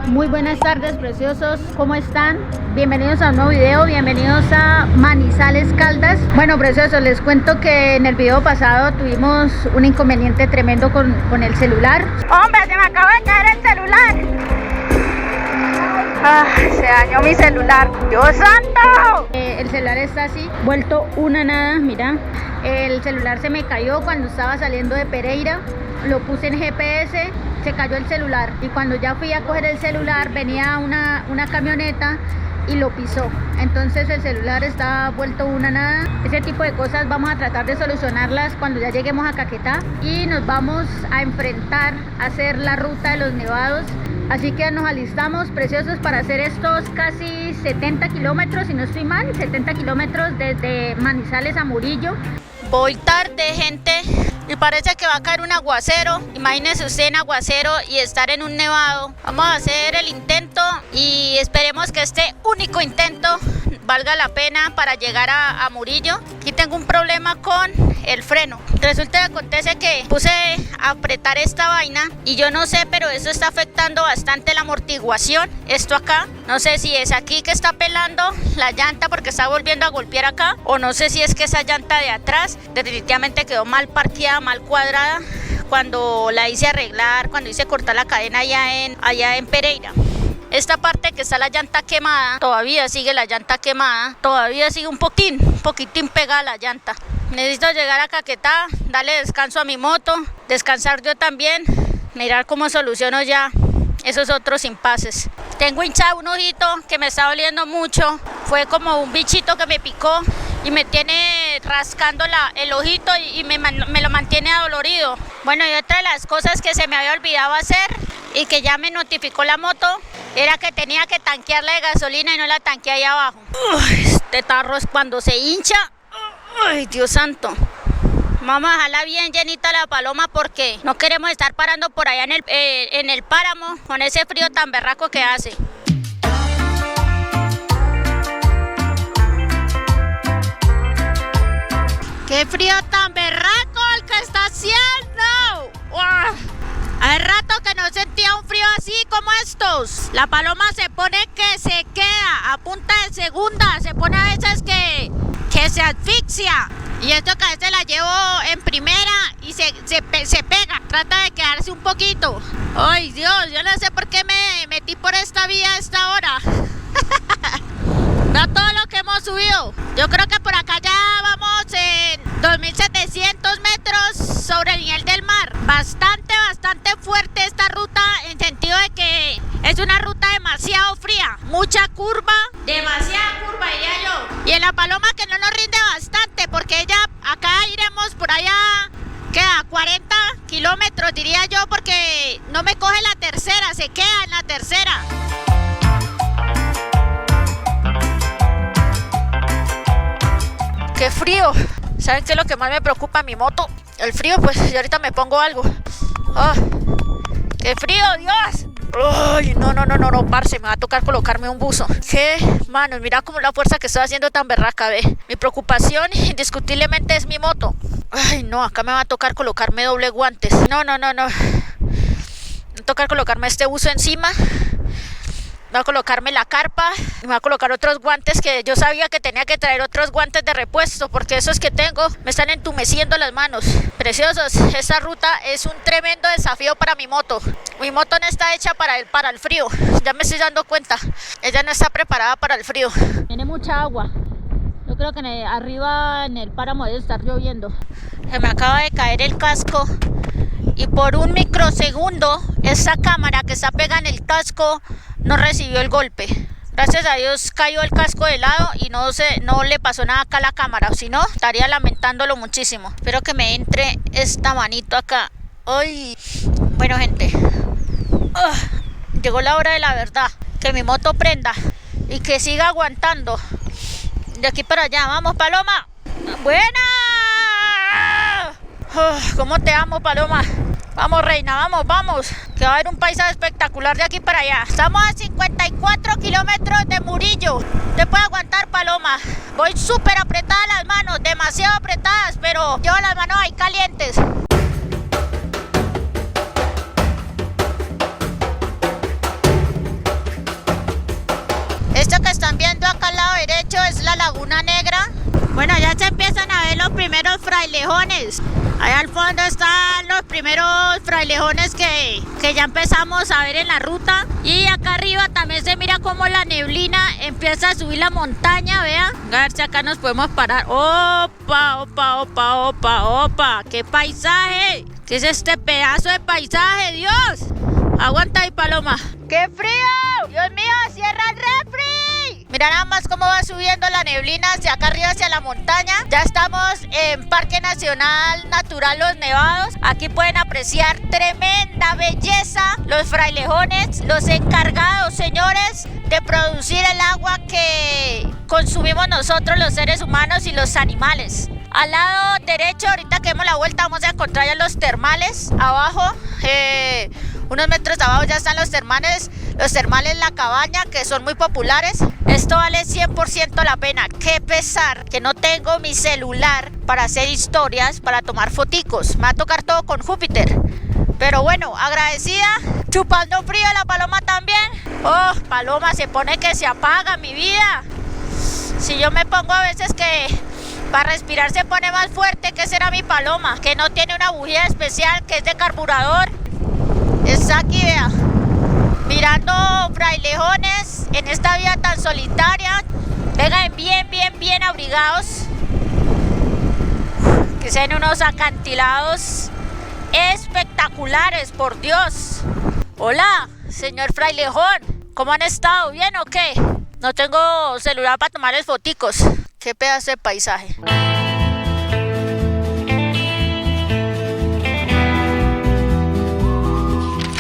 Muy buenas tardes, preciosos, ¿cómo están? Bienvenidos a un nuevo video, bienvenidos a Manizales, Caldas. Bueno, preciosos, les cuento que en el video pasado tuvimos un inconveniente tremendo con el celular. ¡Hombre, se me acaba de caer el celular! Se dañó mi celular. ¡Dios santo! El celular está así, vuelto una nada, mira. El celular se me cayó cuando estaba saliendo de Pereira. Lo puse en GPS, se cayó el celular. Y cuando ya fui a coger el celular, venía una camioneta y lo pisó. Entonces el celular está vuelto una nada. Ese tipo de cosas vamos a tratar de solucionarlas cuando ya lleguemos a Caquetá. Y nos vamos a enfrentar a hacer la ruta de los nevados. Así que nos alistamos, preciosos, para hacer estos casi 70 kilómetros, si no estoy mal, 70 kilómetros desde Manizales a Murillo. Voy tarde, gente, y parece que va a caer un aguacero. Imagínense usted en aguacero y estar en un nevado. Vamos a hacer el intento y esperemos que este único intento valga la pena para llegar a Murillo. Aquí tengo un problema con el freno. Resulta que acontece que puse a apretar esta vaina y yo no sé, pero eso está afectando bastante la amortiguación. Esto acá, no sé si es aquí que está pelando la llanta porque está volviendo a golpear acá, o no sé si es que esa llanta de atrás definitivamente quedó mal parqueada, mal cuadrada cuando la hice arreglar, cuando hice cortar la cadena allá en Pereira. Esta parte que está la llanta quemada, todavía sigue la llanta quemada, todavía sigue un poquitín pegada la llanta. Necesito llegar a Caquetá, darle descanso a mi moto, descansar yo también, mirar cómo soluciono ya esos otros impases. Tengo hinchado un ojito que me está doliendo mucho, fue como un bichito que me picó y me tiene rascando el ojito y me lo mantiene adolorido. Bueno, y otra de las cosas que se me había olvidado hacer y que ya me notificó la moto era que tenía que tanquearla de gasolina y no la tanqueé ahí abajo. Este tarro es cuando se hincha. Ay, Dios santo. Vamos a dejarla bien llenita la paloma porque no queremos estar parando por allá en el páramo con ese frío tan berraco que hace. ¡Qué frío tan berraco el que está haciendo! ¡Uah! Hace rato que no sentía un frío así como estos. La paloma se pone que se queda a punta de segunda. Se pone a veces que se asfixia. Y esto que a veces la llevo en primera y se pega. Trata de quedarse un poquito. ¡Ay, Dios! Yo no sé por qué me metí por esta vía a esta hora. No todo lo que hemos subido. Yo creo que por acá ya vamos en 2.700 metros sobre el nivel del mar. Bastante fuerte esta ruta, en sentido de que es una ruta demasiado fría. Mucha curva, demasiada curva, diría yo. Y en la paloma que no nos rinde bastante, porque ella, acá iremos por allá, queda 40 kilómetros, diría yo, porque no me coge la tercera, se queda en la tercera. ¡Qué frío! ¿Saben qué es lo que más me preocupa mi moto? El frío, pues, y ahorita me pongo algo. ¡Oh! ¡Qué frío, Dios! ¡Ay, no, parce! Me va a tocar colocarme un buzo. ¿Qué? Mano, mira cómo la fuerza que estoy haciendo tan berraca, ve. Mi preocupación, indiscutiblemente, es mi moto. Ay, no, acá me va a tocar colocarme doble guantes. No. Me va a tocar colocarme este buzo encima. Voy a colocarme la carpa y me voy a colocar otros guantes que yo sabía que tenía que traer otros guantes de repuesto porque esos que tengo me están entumeciendo las manos. Preciosos, esta ruta es un tremendo desafío para mi moto. Mi moto no está hecha para el frío, ya me estoy dando cuenta. Ella no está preparada para el frío. Tiene mucha agua. Yo creo que arriba en el páramo debe estar lloviendo. Se me acaba de caer el casco y por un microsegundo esta cámara que está pegada en el casco no recibió el golpe. Gracias a Dios cayó el casco de lado y no le pasó nada acá a la cámara, si no estaría lamentándolo muchísimo. Espero que me entre esta manito acá. ¡Ay! Bueno, gente, llegó la hora de la verdad. Que mi moto prenda y que siga aguantando de aquí para allá. ¡Vamos, Paloma! ¡Buena! ¿Cómo te amo, Paloma? Vamos, reina, vamos. Que va a haber un paisaje espectacular de aquí para allá. Estamos a 54 kilómetros de Murillo. ¿Te puede aguantar, Paloma? Voy súper apretada las manos, demasiado apretadas, pero llevo las manos ahí calientes. se empiezan a ver los primeros frailejones. Allá al fondo están los primeros frailejones que ya empezamos a ver en la ruta. Y acá arriba también se mira como la neblina empieza a subir la montaña, vean. A ver si acá nos podemos parar. ¡Opa, opa, opa, opa, opa! ¡Qué paisaje! ¿Qué es este pedazo de paisaje, Dios? Aguanta ahí, Paloma. ¡Qué frío! ¡Dios mío, cierra el refri! Mira nada más cómo va subiendo la neblina hacia acá arriba, hacia la montaña. Ya estamos en Parque Nacional Natural Los Nevados. Aquí pueden apreciar tremenda belleza. Los frailejones, los encargados, señores, de producir el agua que consumimos nosotros, los seres humanos y los animales. Al lado derecho, ahorita que demos la vuelta, vamos a encontrar ya los termales. Abajo, unos metros abajo ya están los termales La Cabaña, que son muy populares. Esto vale 100% la pena. Qué pesar que no tengo mi celular para hacer historias, para tomar foticos. Me va a tocar todo con Júpiter. Pero bueno, agradecida. Chupando frío, la Paloma también. Oh, Paloma, se pone que se apaga mi vida. Si yo me pongo a veces que para respirar se pone más fuerte, ¿qué será mi Paloma? Que no tiene una bujía especial, que es de carburador. Está aquí, vea, mirando frailejones en esta vía tan solitaria. Vengan bien abrigados, que sean unos acantilados espectaculares, por Dios. Hola, señor frailejón, ¿cómo han estado? ¿Bien o qué? No tengo celular para tomarles foticos. Qué pedazo de paisaje.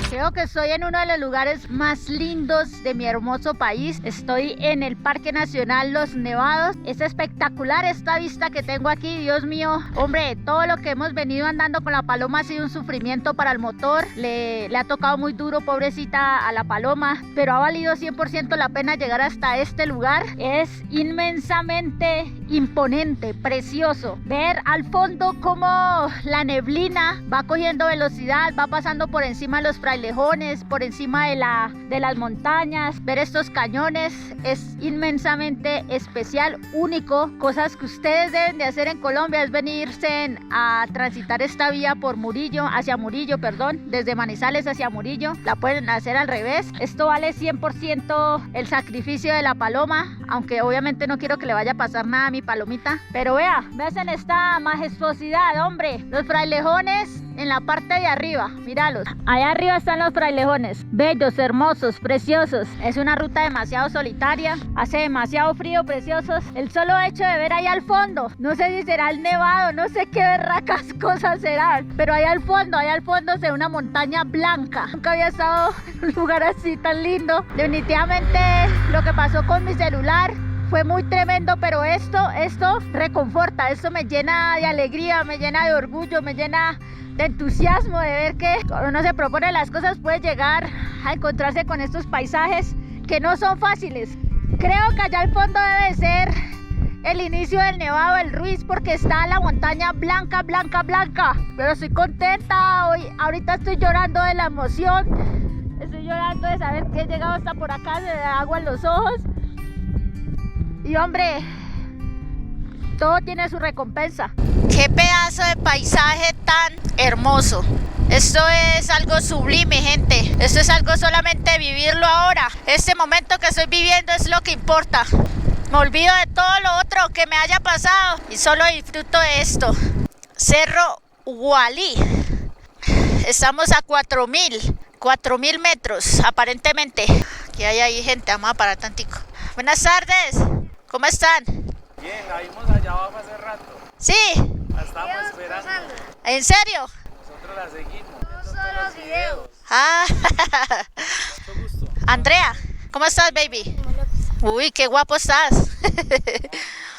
Creo que estoy en uno de los lugares más lindos de mi hermoso país. Estoy en el Parque Nacional Los Nevados. Es espectacular esta vista que tengo aquí, Dios mío. Hombre, todo lo que hemos venido andando con la Paloma ha sido un sufrimiento para el motor. Le ha tocado muy duro, pobrecita, a la Paloma, pero ha valido 100% la pena llegar hasta este lugar. Es inmensamente imponente, precioso. Ver al fondo cómo la neblina va cogiendo velocidad, va pasando por encima de los frailejones, por encima de las montañas. Ver estos cañones es inmensamente especial, único. Cosas que ustedes deben de hacer en Colombia es venirse a transitar esta vía por Murillo, hacia Murillo, perdón, desde Manizales hacia Murillo. La pueden hacer al revés. Esto vale 100% el sacrificio de la Paloma, aunque obviamente no quiero que le vaya a pasar nada a mi Palomita. Pero vean esta majestuosidad, hombre. Los frailejones en la parte de arriba, míralos. Allá arriba están los frailejones, bellos, hermosos, preciosos. Es una ruta demasiado solitaria, hace demasiado frío, preciosos. El solo hecho de ver ahí al fondo, no sé si será el nevado, no sé qué berracas cosas serán, pero allá al fondo se ve una montaña blanca. Nunca había estado en un lugar así tan lindo. Definitivamente lo que pasó con mi celular fue muy tremendo, pero esto reconforta, esto me llena de alegría, me llena de orgullo, me llena de entusiasmo de ver que cuando uno se propone las cosas puede llegar a encontrarse con estos paisajes que no son fáciles. Creo que allá al fondo debe ser el inicio del Nevado del Ruiz, porque está la montaña blanca, pero estoy contenta hoy. Ahorita estoy llorando de la emoción, estoy llorando de saber que he llegado hasta por acá, se me da agua en los ojos. Y hombre, todo tiene su recompensa. Qué pedazo de paisaje tan hermoso. Esto es algo sublime, gente. Esto es algo solamente de vivirlo ahora. Este momento que estoy viviendo es lo que importa. Me olvido de todo lo otro que me haya pasado y solo disfruto de esto. Cerro Ualí. Estamos a 4.000 metros, aparentemente. ¿Qué hay ahí, gente? Vamos a parar tantico. Buenas tardes. ¿Cómo están? Bien, la vimos allá abajo hace rato. Sí. La estamos esperando. ¿En serio? Nosotros la seguimos. No solo los videos. Ah. Mucho gusto. Andrea, ¿cómo estás, baby? Uy, qué guapo estás.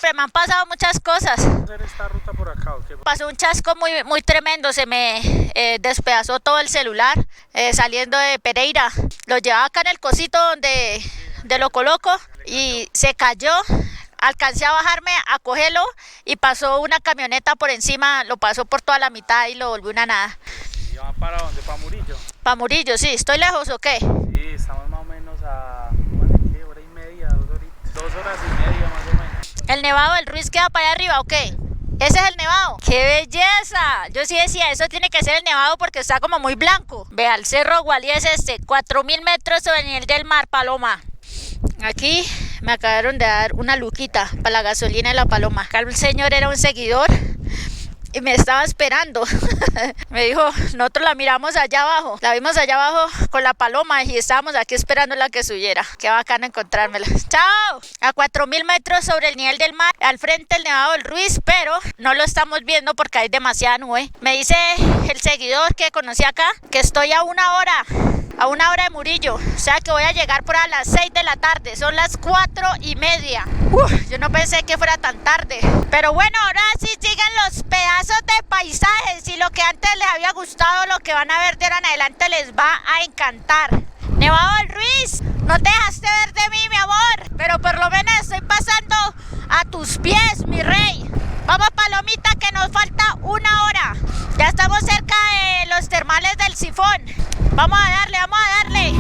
Me han pasado muchas cosas. ¿Vamos a hacer esta ruta por acá o qué? Pasó un chasco muy tremendo, se me despedazó todo el celular saliendo de Pereira. Lo llevaba acá en el cosito donde lo coloco y se cayó. Alcancé a bajarme a cogerlo y pasó una camioneta por encima, lo pasó por toda la mitad y lo volvió una nada. ¿Y van para dónde? ¿Para Murillo? ¿Para Murillo? Sí. ¿Estoy lejos o qué? Sí, estamos más o menos a, ¿qué? Hora y media, 2 horitas. 2 horas y media más o menos. ¿El Nevado del Ruiz queda para allá arriba o qué? ¿Ese es el Nevado? ¡Qué belleza! Yo sí decía, eso tiene que ser el Nevado porque está como muy blanco. Vea, el Cerro Gualí es 4000 metros sobre el nivel del mar, Paloma. Aquí me acabaron de dar una luquita para la gasolina de la Paloma. Acá el señor era un seguidor y me estaba esperando. Me dijo, nosotros la miramos allá abajo, la vimos allá abajo con la Paloma y estábamos aquí esperándola que subiera. Qué bacano encontrármela. ¡Chao! A 4000 metros sobre el nivel del mar, al frente el Nevado del Ruiz, pero no lo estamos viendo porque hay demasiada nube. Me dice el seguidor que conocí acá que estoy a una hora de Murillo, o sea que voy a llegar por a las 6 de la tarde, son las 4:30. Yo no pensé que fuera tan tarde, pero bueno, ahora sí siguen los pedazos de paisajes y lo que antes les había gustado, lo que van a ver de ahora en adelante les va a encantar. Nevado del Ruiz, no te dejaste ver de mí, mi amor, pero por lo menos estoy pasando a tus pies, mi rey. Vamos, Palomita, que nos falta una hora. Ya estamos cerca de los termales del Sifón. Vamos a darle, vamos a darle.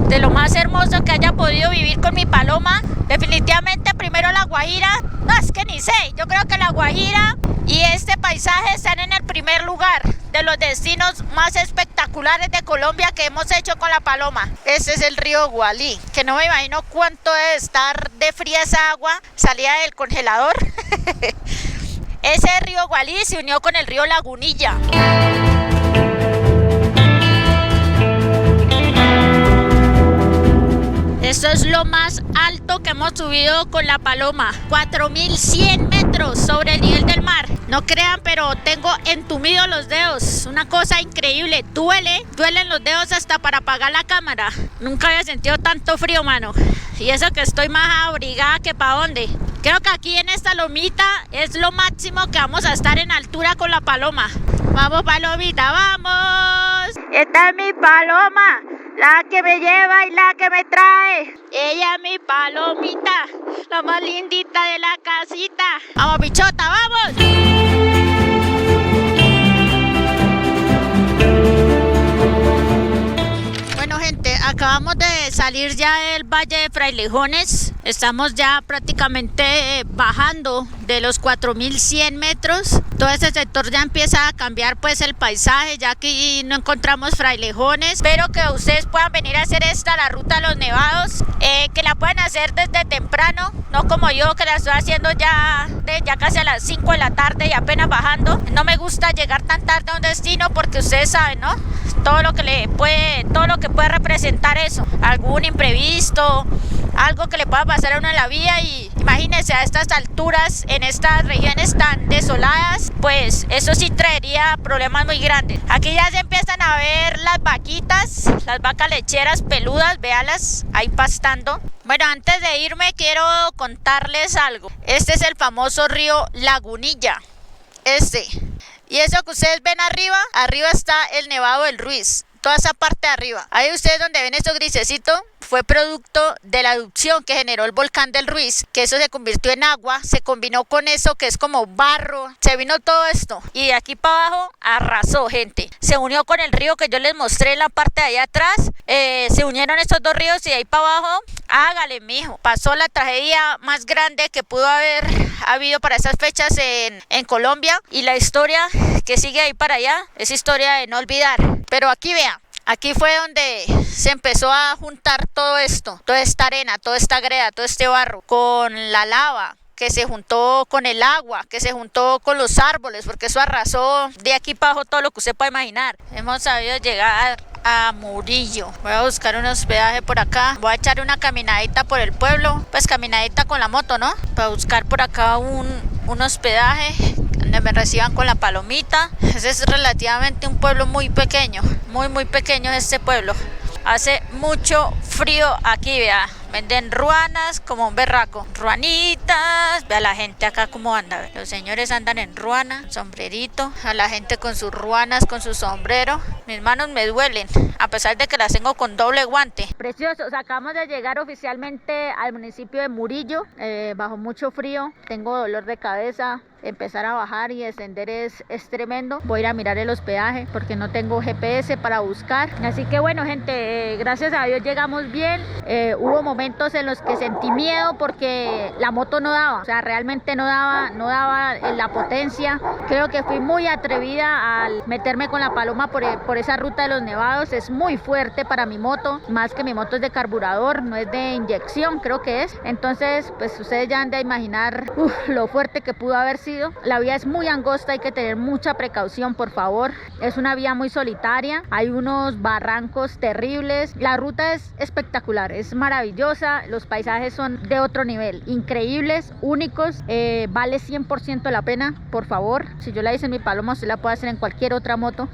De lo más hermoso que haya podido vivir con mi Paloma, definitivamente primero La Guajira. No, es que ni sé, yo creo que La Guajira y este paisaje están en el primer lugar de los destinos más espectaculares de Colombia que hemos hecho con la Paloma. Este es el río Gualí, que no me imagino cuánto debe estar de fría esa agua, salida del congelador. Ese río Gualí se unió con el río Lagunilla. Esto es lo más alto que hemos subido con la Paloma, 4100 metros sobre el nivel del mar. No crean, pero tengo entumidos los dedos, una cosa increíble, duelen los dedos hasta para apagar la cámara. Nunca había sentido tanto frío, mano, y eso que estoy más abrigada que pa' dónde. Creo que aquí en esta lomita es lo máximo que vamos a estar en altura con la Paloma. Vamos, Palomita, vamos. Esta es mi Paloma, la que me lleva y la que me trae. Ella es mi Palomita, la más lindita de la casita. Vamos, bichota, vamos. Bueno, gente, acabamos de salir ya del Valle de Frailejones. Estamos ya prácticamente bajando de los 4100 metros. Todo este sector ya empieza a cambiar pues el paisaje, ya que no encontramos Frailejones. Espero que ustedes puedan venir a hacer la ruta de los nevados, que la puedan hacer desde temprano, no como yo que la estoy haciendo ya casi a las 5 de la tarde y apenas bajando. No me gusta llegar tan tarde a un destino porque ustedes saben, ¿no? Todo lo que puede representar eso, algún imprevisto, algo que le pueda pasar a uno en la vía. Y imagínense a estas alturas, en estas regiones tan desoladas, pues eso sí traería problemas muy grandes. Aquí ya se empiezan a ver las vaquitas, las vacas lecheras peludas, véalas ahí pastando. Bueno, antes de irme quiero contarles algo. Este es el famoso río Lagunilla, y eso que ustedes ven arriba está el Nevado del Ruiz. Toda esa parte de arriba, ahí ustedes donde ven esto grisecito, fue producto de la erupción que generó el volcán del Ruiz, que eso se convirtió en agua, se combinó con eso que es como barro, se vino todo esto y de aquí para abajo arrasó, gente. Se unió con el río que yo les mostré en la parte de allá atrás, se unieron estos dos ríos y de ahí para abajo, hágale mijo, pasó la tragedia más grande que pudo haber habido para esas fechas en Colombia, y la historia que sigue ahí para allá es historia de no olvidar. Pero aquí vean, aquí fue donde se empezó a juntar todo esto, toda esta arena, toda esta greda, todo este barro, con la lava que se juntó con el agua, que se juntó con los árboles, porque eso arrasó de aquí para abajo todo lo que usted puede imaginar. Hemos sabido llegar a Murillo. Voy a buscar un hospedaje por acá, voy a echar una caminadita por el pueblo, pues caminadita con la moto, ¿no? Para buscar por acá un hospedaje donde me reciban con la Palomita. Ese es relativamente un pueblo muy pequeño, muy pequeño es este pueblo. Hace mucho frío aquí, vea. Venden ruanas como un berraco. Ruanitas. Vea la gente acá cómo anda. Los señores andan en ruana, sombrerito. A la gente con sus ruanas, con su sombrero. Mis manos me duelen, a pesar de que las tengo con doble guante. Preciosos, acabamos de llegar oficialmente al municipio de Murillo. Bajo mucho frío, tengo dolor de cabeza. empezar a bajar y descender es tremendo. Voy a ir a mirar el hospedaje porque no tengo GPS para buscar. Así que bueno, gente, gracias a Dios llegamos bien. Hubo momentos en los que sentí miedo porque la moto no daba, o sea, realmente no daba la potencia. Creo que fui muy atrevida al meterme con la Paloma por esa ruta de los nevados. Es muy fuerte para mi moto, más que mi moto es de carburador, no es de inyección, creo que es. Entonces, pues ustedes ya han de imaginar lo fuerte que pudo haber sido. La vía es muy angosta, hay que tener mucha precaución, por favor. Es una vía muy solitaria, hay unos barrancos terribles. La ruta es espectacular, es maravillosa, los paisajes son de otro nivel, increíbles, únicos, vale 100% la pena, por favor. Si yo la hice en mi Paloma, usted la puede hacer en cualquier otra moto.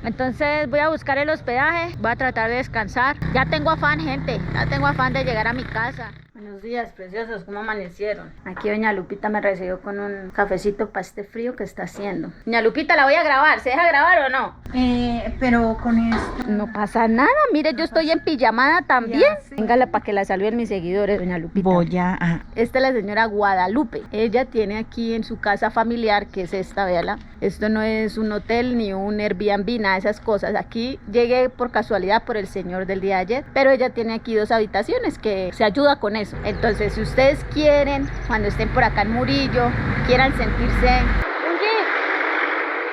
Entonces voy a buscar el hospedaje, voy a tratar de descansar. Ya tengo afán, gente, ya tengo afán de llegar a mi casa. Buenos días, preciosos, ¿cómo amanecieron? Aquí doña Lupita me recibió con un cafecito para este frío que está haciendo. Doña Lupita, la voy a grabar, ¿se deja grabar o no? Pero con esto... No pasa nada, mire, yo estoy en pijamada también. Sí. Véngala para que la saluden mis seguidores, doña Lupita. Voy a... Esta es la señora Guadalupe. Ella tiene aquí en su casa familiar, que es esta, véala. Esto no es un hotel ni un Airbnb, nada de esas cosas. Aquí llegué por casualidad por el señor del día de ayer, pero ella tiene aquí 2 habitaciones que se ayuda con eso. Entonces, si ustedes quieren, cuando estén por acá en Murillo,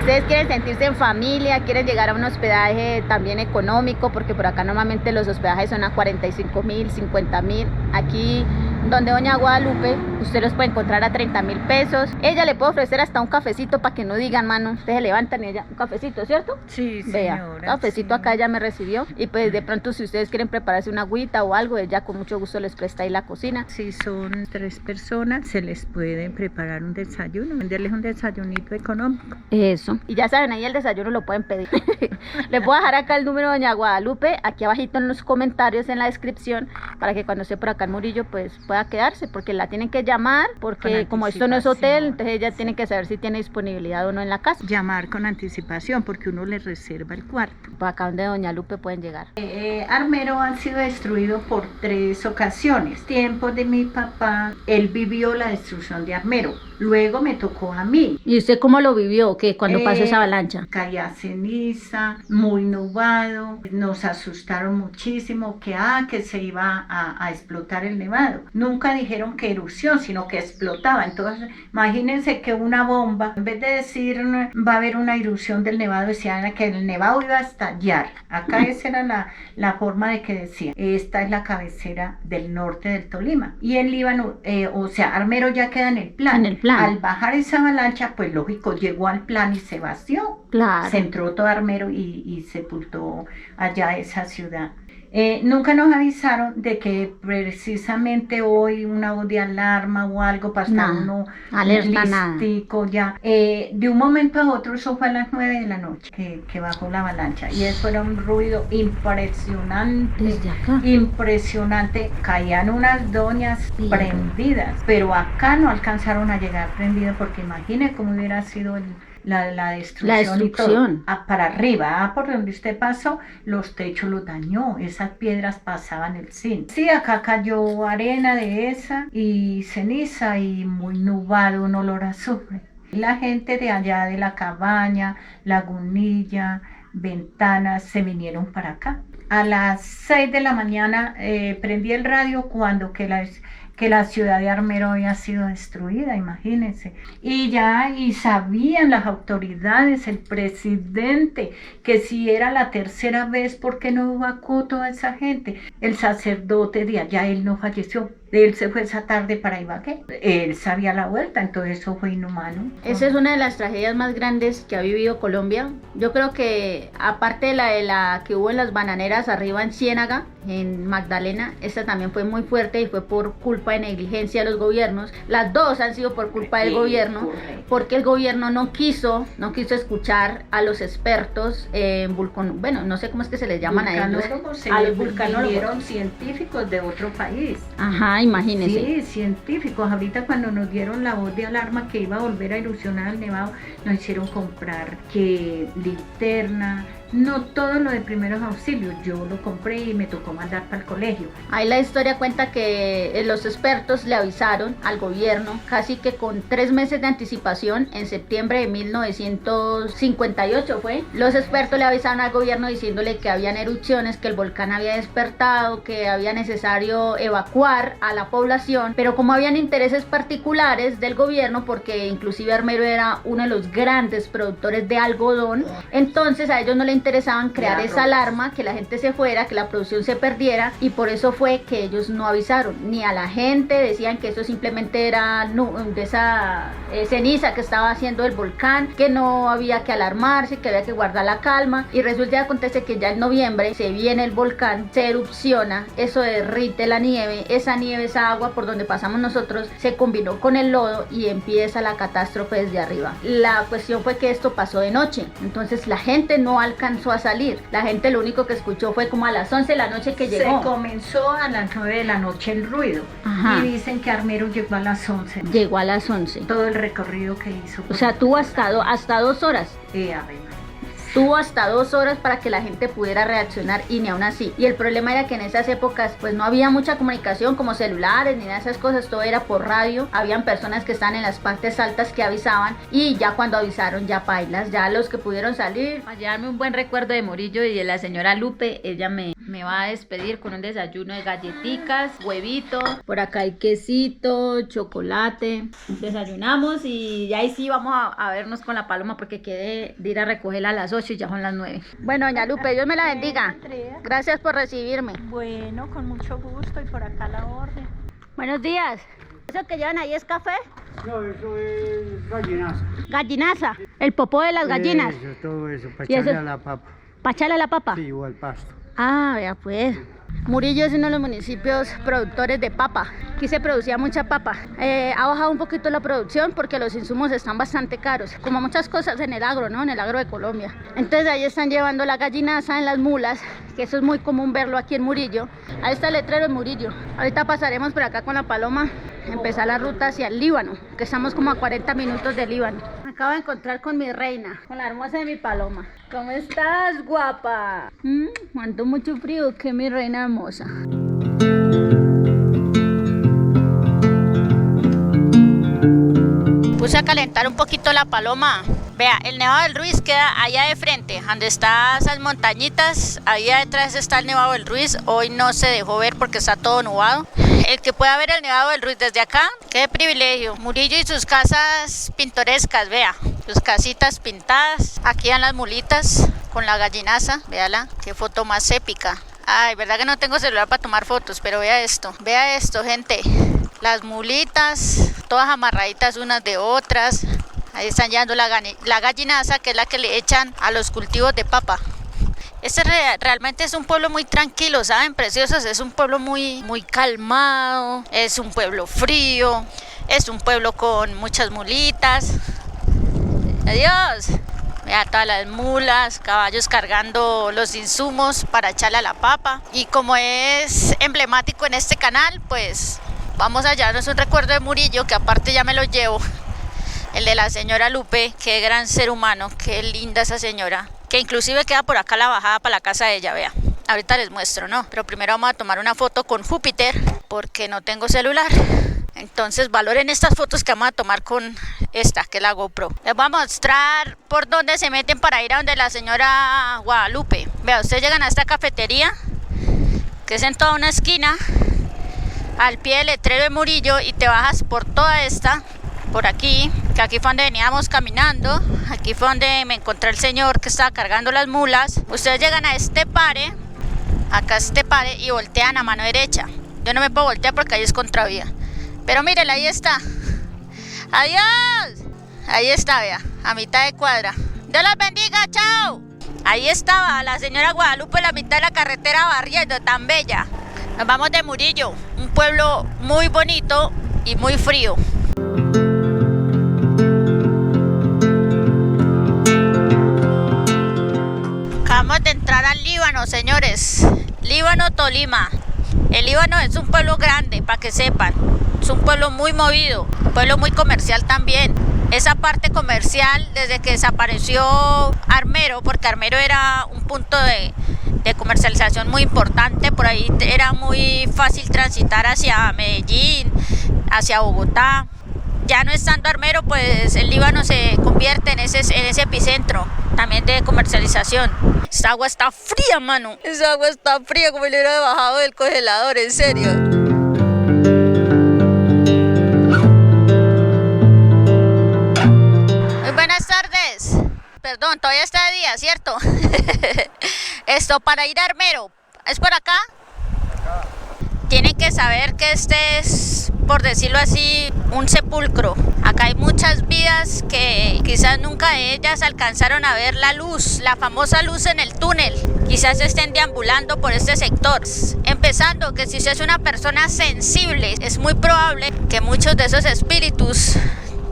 ustedes quieren sentirse en familia, quieren llegar a un hospedaje también económico, porque por acá normalmente los hospedajes son a 45.000, 50.000. Aquí donde doña Guadalupe, usted los puede encontrar a 30.000 pesos. Ella le puede ofrecer hasta un cafecito para que no digan, mano, ustedes se levantan y ella, un cafecito, ¿cierto? Sí, Vea, señora. un cafecito sí. acá ella me recibió. Y pues de pronto si ustedes quieren prepararse una agüita o algo, ella con mucho gusto les presta ahí la cocina. Si son 3 personas, se les puede preparar un desayuno, venderles un desayunito económico. Eso. Y ya saben, ahí el desayuno lo pueden pedir. Les voy a dejar acá el número de doña Guadalupe, aquí abajito en los comentarios, en la descripción, para que cuando esté por acá en Murillo, pues pueda quedarse, porque la tienen que llamar, porque como esto no es hotel, entonces ella tiene que saber si tiene disponibilidad o no en la casa. Llamar con anticipación, porque uno les reserva el cuarto. Por acá donde doña Lupe pueden llegar. Armero ha sido destruido por 3 ocasiones. Tiempo de mi papá, él vivió la destrucción de Armero. Luego me tocó a mí. ¿Y usted cómo lo vivió? ¿Qué? Cuando pasó esa avalancha. Caía ceniza, muy nublado, nos asustaron muchísimo que se iba a explotar el nevado. Nunca dijeron que erupción, sino que explotaba. Entonces, imagínense que una bomba, en vez de decir va a haber una erupción del nevado, decían que el nevado iba a estallar. Acá esa era la forma de que decían. Esta es la cabecera del norte del Tolima. Y el Líbano, o sea, Armero ya queda en el plan. En el plan. Al bajar esa avalancha, pues lógico, llegó al plan y se vació. Claro. Se entró todo Armero y sepultó allá esa ciudad. Nunca nos avisaron de que precisamente hoy una voz de alarma o algo para estar uno alerta, listico ya. De un momento a otro, eso fue a las 9 de la noche que bajó la avalancha y eso era un ruido impresionante. Desde acá. Impresionante. Caían unas doñas prendidas, pero acá no alcanzaron a llegar prendidas porque imagine cómo hubiera sido la destrucción y todo. Para arriba, por donde usted pasó, los techos los dañó, esas piedras pasaban el zinc. Sí, acá cayó arena de esa y ceniza y muy nublado, un olor a azufre. La gente de allá de la Cabaña, Lagunilla, Ventanas, se vinieron para acá. A las 6 de la mañana prendí el radio cuando que la ciudad de Armero había sido destruida, imagínense. Y sabían las autoridades, el presidente, que si era la 3.ª vez, ¿por qué no evacuó toda esa gente? El sacerdote de allá, él no falleció. Él se fue esa tarde para Ibagué. Él sabía la vuelta, entonces eso fue inhumano. Esa es una de las tragedias más grandes que ha vivido Colombia. Yo creo que aparte de la que hubo en las bananeras arriba en Ciénaga, en Magdalena, esta también fue muy fuerte y fue por culpa de negligencia de los gobiernos. Las dos han sido por culpa del gobierno, porque el gobierno no quiso escuchar a los expertos en bueno, no sé cómo es que se les llaman a ellos. A los vulcanólogos. Vinieron científicos de otro país. Ajá, imagínense. Sí, científicos. Ahorita cuando nos dieron la voz de alarma que iba a volver a erupcionar el nevado, nos hicieron comprar que linterna, No todo lo de primeros auxilios, yo lo compré y me tocó mandar para el colegio. Ahí la historia cuenta que los expertos le avisaron al gobierno casi que con 3 meses de anticipación, en septiembre de 1958 fue. Los expertos le avisaron al gobierno diciéndole que habían erupciones, que el volcán había despertado, que había necesario evacuar a la población, pero como habían intereses particulares del gobierno, porque inclusive Armero era uno de los grandes productores de algodón, entonces a ellos no les interesaban crear esa alarma, que la gente se fuera, que la producción se perdiera, y por eso fue que ellos no avisaron ni a la gente, decían que eso simplemente era de esa ceniza que estaba haciendo el volcán, que no había que alarmarse, que había que guardar la calma, y resulta que acontece que ya en noviembre se viene el volcán, se erupciona, eso derrite la nieve, esa nieve, esa agua por donde pasamos nosotros se combinó con el lodo y empieza la catástrofe desde arriba. La cuestión fue que esto pasó de noche, entonces la gente no alcanzó a salir, la gente lo único que escuchó fue como a las 11 de la noche que llegó. Se comenzó a las 9 de la noche el ruido. Ajá. Y dicen que Armero llegó a las 11. Llegó a las 11. Todo el recorrido que hizo. O sea, tuvo hasta 2 horas. A ver. Tuvo hasta 2 horas para que la gente pudiera reaccionar y ni aún así. Y el problema era que en esas épocas pues no había mucha comunicación como celulares ni nada de esas cosas, todo era por radio. Habían personas que estaban en las partes altas que avisaban y ya cuando avisaron ya pailas, ya los que pudieron salir. A llevarme un buen recuerdo de Murillo y de la señora Lupe, ella me va a despedir con un desayuno de galletitas, huevito, por acá hay quesito, chocolate. Desayunamos y ahí sí vamos a vernos con la Paloma porque quedé de ir a recogerla a las 8 y ya son las 9. Bueno, doña Lupe, Dios me la bendiga. Gracias por recibirme. Bueno, con mucho gusto y por acá la orden. Buenos días. ¿Eso que llevan ahí es café? No, eso es gallinaza. Gallinaza, el popó de las gallinas. Eso, todo eso, para ¿Y eso? echarle a la papa. ¿Para echarle a la papa? Sí, o al pasto. Ah, vea pues. Murillo es uno de los municipios productores de papa. Aquí se producía mucha papa. Ha bajado un poquito la producción porque los insumos están bastante caros, como muchas cosas en el agro, ¿no? En el agro de Colombia. Entonces ahí están llevando la gallinaza en las mulas, que eso es muy común verlo aquí en Murillo. Ahí está el letrero en Murillo. Ahorita pasaremos por acá con la Paloma, empezar la ruta hacia el Líbano, que estamos como a 40 minutos del Líbano. Me acabo de encontrar con mi reina, con la hermosa de mi Paloma. ¿Cómo estás, guapa? Ando mucho frío, que mi reina hermosa. Puse a calentar un poquito la Paloma. Vea, el Nevado del Ruiz queda allá de frente, donde están esas montañitas. Allá detrás está el Nevado del Ruiz. Hoy no se dejó ver porque está todo nublado. El que pueda ver el Nevado del Ruiz desde acá, qué privilegio. Murillo y sus casas pintorescas, vea, sus casitas pintadas. Aquí en las mulitas con la gallinaza, véala, qué foto más épica. Ay, verdad que no tengo celular para tomar fotos, pero vea esto, gente. Las mulitas, todas amarraditas unas de otras. Ahí están llevando la gallinaza, que es la que le echan a los cultivos de papa. Este realmente es un pueblo muy tranquilo, ¿saben? Preciosos, es un pueblo muy calmado, es un pueblo frío, es un pueblo con muchas mulitas. Adiós. Vea todas las mulas, caballos cargando los insumos para echarle a la papa. Y como es emblemático en este canal, pues vamos a llevarnos un recuerdo de Murillo, que aparte ya me lo llevo. El de la señora Lupe, qué gran ser humano, qué linda esa señora. Que inclusive queda por acá la bajada para la casa de ella, vea. Ahorita les muestro, ¿no? Pero primero vamos a tomar una foto con Júpiter, porque no tengo celular. Entonces valoren estas fotos que vamos a tomar con esta, que es la GoPro. Les voy a mostrar por dónde se meten para ir a donde la señora Guadalupe. Vea, ustedes llegan a esta cafetería, que es en toda una esquina, al pie del letrero de Murillo, y te bajas por toda esta, por aquí, que aquí fue donde veníamos caminando. Aquí fue donde me encontré el señor que estaba cargando las mulas. Ustedes llegan a este pare, acá este pare, y voltean a mano derecha. Yo no me puedo voltear porque ahí es contravía. Pero mírenla, ahí está. ¡Adiós! Ahí está, vea, a mitad de cuadra. ¡Dios los bendiga! ¡Chao! Ahí estaba la señora Guadalupe en la mitad de la carretera barriendo, tan bella. Nos vamos de Murillo, un pueblo muy bonito y muy frío. Acabamos de entrar al Líbano, señores. Líbano, Tolima. El Líbano es un pueblo grande, para que sepan. Es un pueblo muy movido, un pueblo muy comercial también. esa parte comercial desde que desapareció Armero, porque Armero era un punto de comercialización muy importante. Por ahí era muy fácil transitar hacia Medellín, hacia Bogotá. Ya no estando Armero, pues el Líbano se convierte en ese epicentro también de comercialización. Esta agua está fría, mano. Esa agua está fría como si le hubiera bajado del congelador, en serio. Muy buenas tardes. Perdón, todavía está de día, ¿cierto? Esto, para ir a Armero, ¿es por acá? Tienen que saber que este es, por decirlo así, un sepulcro. Acá hay muchas vidas que quizás nunca de ellas alcanzaron a ver la luz, la famosa luz en el túnel. Quizás estén deambulando por este sector. Empezando que si usted es una persona sensible, es muy probable que muchos de esos espíritus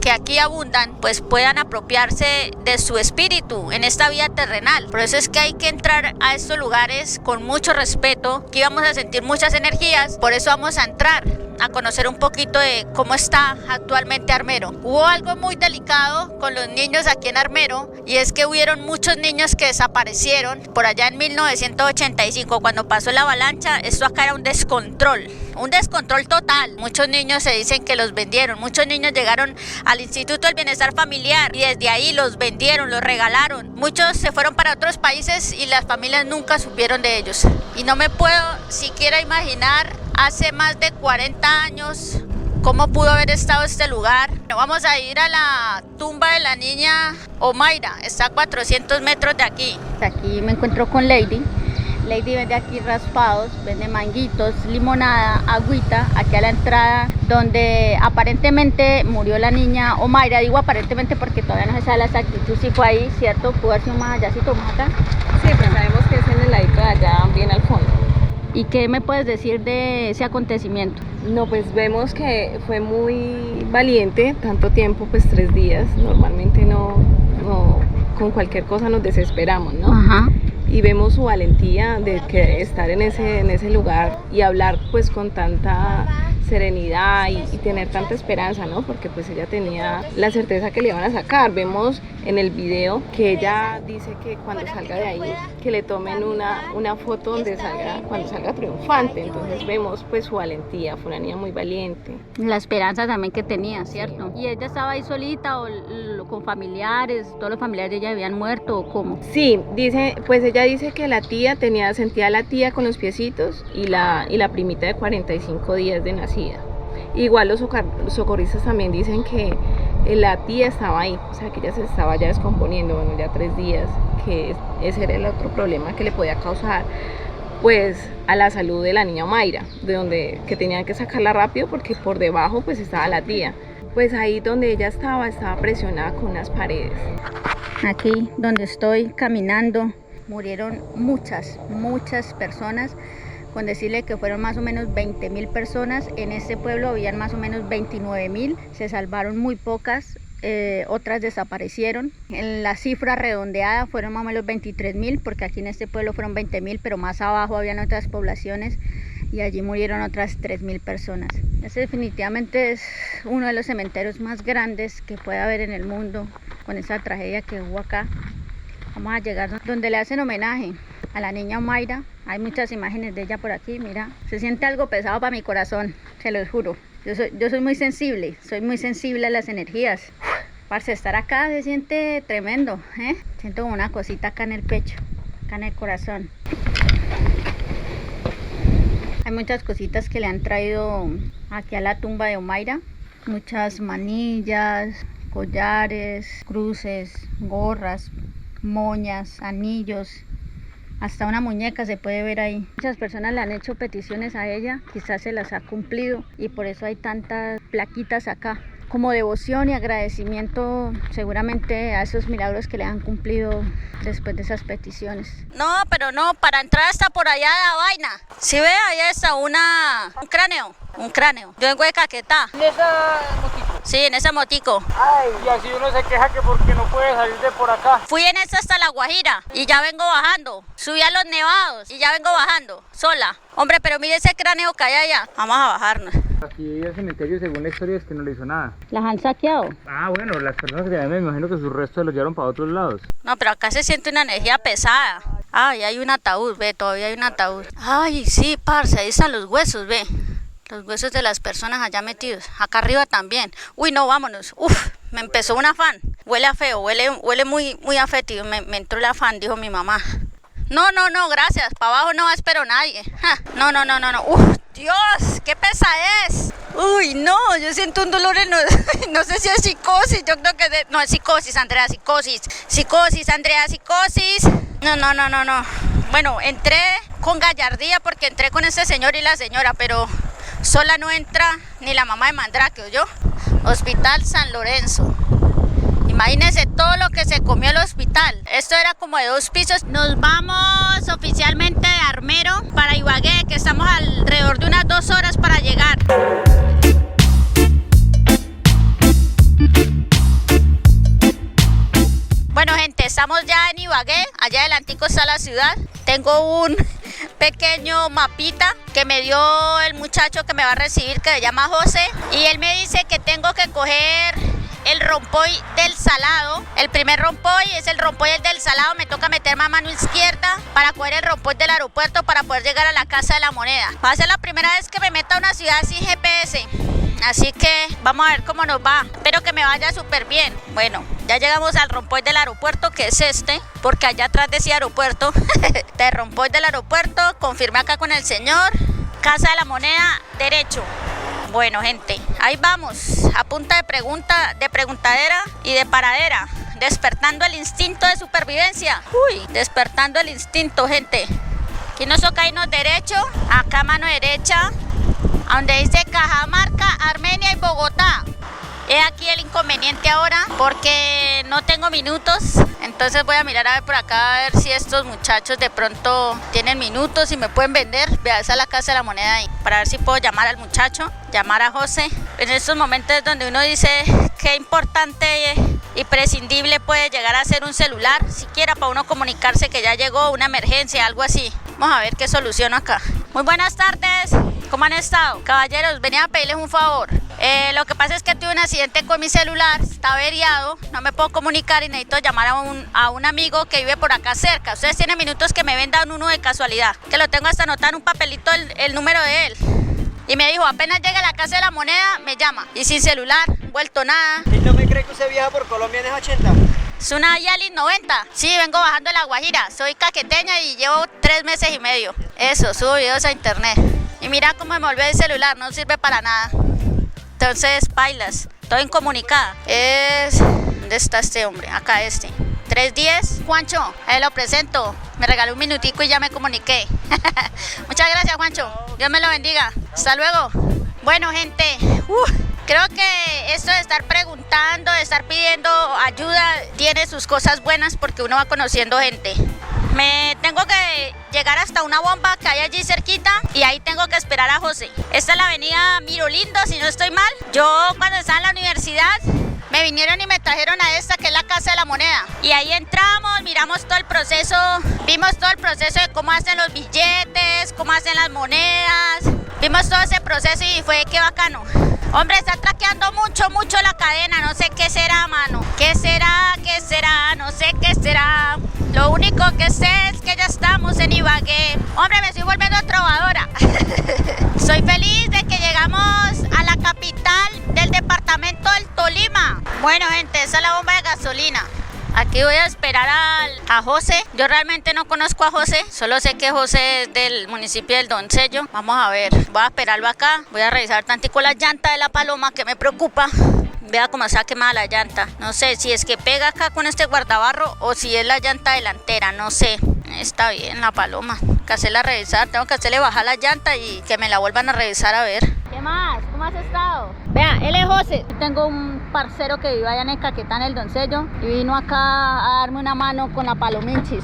que aquí abundan, pues puedan apropiarse de su espíritu en esta vida terrenal. Por eso es que hay que entrar a estos lugares con mucho respeto, que vamos a sentir muchas energías. Por eso vamos a entrar a conocer un poquito de cómo está actualmente Armero. Hubo algo muy delicado con los niños aquí en Armero, y es que hubieron muchos niños que desaparecieron por allá en 1985, cuando pasó la avalancha. Esto acá era un descontrol total. Muchos niños se dicen que los vendieron, muchos niños llegaron al Instituto del Bienestar Familiar y desde ahí los vendieron, los regalaron. Muchos se fueron para otros países y las familias nunca supieron de ellos. Y no me puedo siquiera imaginar hace más de 40 años cómo pudo haber estado este lugar. Vamos a ir a la tumba de la niña Omaira, está a 400 metros de aquí. Aquí me encuentro con Lady. Lady vende aquí raspados, vende manguitos, limonada, agüita, aquí a la entrada donde aparentemente murió la niña Omaira. Digo aparentemente porque todavía no se sabe la exactitud si fue ahí, ¿cierto? Pudo haber sido más allá, si tomó acá. Sí, pues sabemos que es en el ladito de allá, bien al fondo. ¿Y qué me puedes decir de ese acontecimiento? No, pues vemos que fue muy valiente, tanto tiempo, pues 3 días. Normalmente no con cualquier cosa nos desesperamos, ¿no? Ajá. Y vemos su valentía de que estar en ese lugar y hablar pues con tanta serenidad y tener tanta esperanza, ¿no? Porque pues ella tenía la certeza que le iban a sacar. Vemos en el video que ella dice que cuando salga de ahí, que le tomen una foto donde cuando salga triunfante. Entonces vemos pues su valentía, fue una niña muy valiente. La esperanza también que tenía, ¿cierto? ¿Y ella estaba ahí solita o con familiares? ¿Todos los familiares de ella habían muerto o cómo? Sí, ella dice que sentía a la tía con los piecitos y la primita de 45 días de nacida. Igual los socorristas también dicen que la tía estaba ahí, o sea que ella se estaba ya descomponiendo, bueno, ya 3 días, que ese era el otro problema que le podía causar pues a la salud de la niña Omaira, que tenían que sacarla rápido porque por debajo pues estaba la tía. Pues ahí donde ella estaba presionada con unas paredes. Aquí donde estoy caminando murieron muchas personas. Con decirle que fueron más o menos 20.000 personas. En este pueblo habían más o menos 29.000, se salvaron muy pocas, otras desaparecieron. En la cifra redondeada fueron más o menos 23.000, porque aquí en este pueblo fueron 20.000, pero más abajo habían otras poblaciones y allí murieron otras 3.000 personas. Este definitivamente es uno de los cementerios más grandes que puede haber en el mundo, con esa tragedia que hubo acá. Vamos a llegar donde le hacen homenaje a la niña Omaira. Hay muchas imágenes de ella por aquí, mira. Se siente algo pesado para mi corazón, se los juro. Yo soy muy sensible a las energías. Parce, estar acá se siente tremendo, ¿eh? Siento como una cosita acá en el pecho, acá en el corazón. Hay muchas cositas que le han traído aquí a la tumba de Omaira. Muchas manillas, collares, cruces, gorras, moñas, anillos, hasta una muñeca se puede ver ahí. Muchas personas le han hecho peticiones a ella, quizás se las ha cumplido y por eso hay tantas plaquitas acá, como devoción y agradecimiento seguramente a esos milagros que le han cumplido después de esas peticiones. No, pero no, para entrar hasta por allá la vaina. Si ve, ahí está un cráneo. Yo vengo de Caquetá. ¿En esa motico? Sí, en esa motico. Ay, y así uno se queja que porque no puede salir de por acá. Fui en esta hasta La Guajira y ya vengo bajando. Subí a los nevados y ya vengo bajando, sola. Hombre, pero mire ese cráneo que hay allá. Vamos a bajarnos. Aquí el cementerio, según la historia, es que no le hizo nada. ¿Las han saqueado? Ah, bueno, las personas que tenían, me imagino que sus restos los llevaron para otros lados. No, pero acá se siente una energía pesada. Ay, hay un ataúd, ve, todavía hay un ataúd. Ay, sí, parce, ahí están los huesos, ve. Los huesos de las personas allá metidos. Acá arriba también. Uy, no, vámonos. Uf, me empezó un afán. Huele a feo, huele muy afectivo. Me entró el afán, dijo mi mamá. No, gracias. Para abajo no espero nadie. Ja, no. Uf, Dios, qué pesadez. Uy, no, yo siento un dolor en no sé si es psicosis. Yo creo que no es psicosis, Andrea, psicosis. Psicosis, Andrea, psicosis. No. Bueno, entré con gallardía porque entré con este señor y la señora, pero sola no entra ni la mamá de Mandrake, ¿oyó? Hospital San Lorenzo. Imagínense todo lo que se comió el hospital. Esto era como de 2 pisos. Nos vamos oficialmente de Armero para Ibagué, que estamos alrededor de unas 2 horas para llegar. Bueno, gente, estamos ya en Ibagué. Allá adelantico está la ciudad. Tengo un pequeño mapita que me dio el muchacho que me va a recibir, que se llama José. Y él me dice que tengo que coger el rompoy del Salado. El primer rompoy es el rompoy del Salado. Me toca meter a mano izquierda para coger el rompoy del aeropuerto para poder llegar a la Casa de la Moneda. Va a ser la primera vez que me meta a una ciudad sin GPS. Así que vamos a ver cómo nos va. Espero que me vaya súper bien. Bueno, ya llegamos al rompoy del aeropuerto, que es este, porque allá atrás decía aeropuerto. De rompoy del aeropuerto, confirmé acá con el señor. Casa de la Moneda, derecho. Bueno, gente, ahí vamos, a punta de preguntadera y de paradera, despertando el instinto de supervivencia. Uy, despertando el instinto, gente. Aquí nos toca irnos derecho, acá mano derecha, a donde dice Cajamarca, Armenia y Bogotá. He aquí el inconveniente ahora, porque no tengo minutos, entonces voy a mirar a ver por acá, a ver si estos muchachos de pronto tienen minutos y me pueden vender. Vea, esa es la Casa de la Moneda ahí, para ver si puedo llamar al muchacho, llamar a José. En estos momentos donde uno dice qué importante y prescindible puede llegar a ser un celular, siquiera para uno comunicarse que ya llegó una emergencia, algo así. Vamos a ver qué soluciono acá. Muy buenas tardes, ¿cómo han estado? Caballeros, venía a pedirles un favor. Lo que pasa es que tuve un accidente con mi celular, está averiado, no me puedo comunicar y necesito llamar a un amigo que vive por acá cerca. Ustedes tienen minutos que me vendan uno de casualidad, que lo tengo hasta anotado en un papelito el número de él. Y me dijo, apenas llegue a la Casa de la Moneda, me llama. Y sin celular, vuelto nada. ¿Y no me cree que usted viaja por Colombia en 80? Es una Yalis 90. Sí, vengo bajando de La Guajira. Soy caqueteña y llevo 3 meses y medio. Eso, subo videos a internet. Y mira cómo me volvió el celular, no sirve para nada. Entonces, pailas, estoy incomunicada. ¿Dónde está este hombre? Acá este. 310, Juancho, ahí lo presento. Me regaló un minutico y ya me comuniqué. Muchas gracias, Juancho. Dios me lo bendiga. Hasta luego. Bueno, gente, creo que esto de estar preguntando, de estar pidiendo ayuda, tiene sus cosas buenas porque uno va conociendo gente. Me tengo que llegar hasta una bomba que hay allí cerquita y ahí tengo que esperar a José. Esta es la avenida Mirolindo, si no estoy mal. Yo cuando estaba en la universidad me vinieron y me trajeron a esta que es la Casa de la Moneda. Y ahí entramos, miramos todo el proceso, vimos todo el proceso de cómo hacen los billetes, cómo hacen las monedas. Vimos todo ese proceso y fue que bacano. Hombre, está traqueando mucho la cadena, no sé qué será, mano. ¿Qué será? No sé qué será. Lo único que sé es que ya estamos en Ibagué. Hombre, me estoy volviendo trovadora. Soy feliz de que llegamos a la capital del departamento del Tolima. Bueno, gente, esa es la bomba de gasolina. Aquí voy a esperar a José. Yo realmente no conozco a José, solo sé que José es del municipio del Doncello. Vamos a ver, voy a esperarlo acá. Voy a revisar tantico la llanta de la Paloma, que me preocupa. Vea cómo está quemada la llanta. No sé si es que pega acá con este guardabarro o si es la llanta delantera, no sé. Está bien la Paloma. Tengo que hacerla revisar, tengo que hacerle bajar la llanta y que me la vuelvan a revisar a ver. ¿Qué más? ¿Cómo has estado? Vea, él es José. Tengo un parcero que vive allá en el Caquetá, en el Doncello, y vino acá a darme una mano con la Palominchis.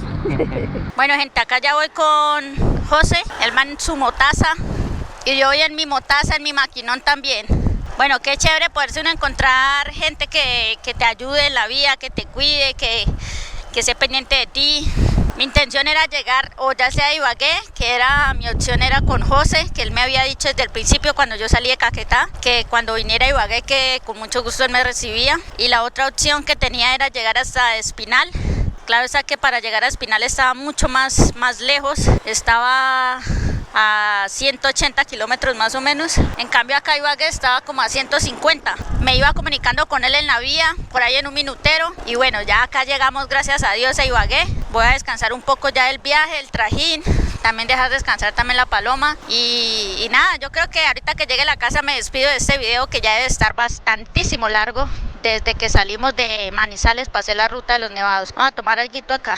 Bueno, gente, acá ya voy con José. Él va en su motaza y yo voy en mi motaza, en mi maquinón también. Bueno, qué chévere poderse uno encontrar gente que te ayude en la vida, que te cuide, que esté pendiente de ti. Mi intención intención era llegar o ya sea a Ibagué, que era mi opción era con José, que él me había dicho desde el principio cuando yo salí de Caquetá, que cuando viniera a Ibagué que con mucho gusto él me recibía. Y la otra opción que tenía era llegar hasta Espinal. Claro está que para llegar a Espinal estaba mucho más lejos, estaba a 180 kilómetros más o menos. En cambio acá Ibagué estaba como a 150. Me iba comunicando con él en la vía, por ahí en un minutero. Y bueno, ya acá llegamos, gracias a Dios, a Ibagué. Voy a descansar un poco ya del viaje, el trajín. También dejar descansar también la paloma. Y nada, yo creo que ahorita que llegue a la casa me despido de este video que ya debe estar bastantísimo largo. Desde que salimos de Manizales pasé la ruta de los Nevados. Vamos a tomar algo acá.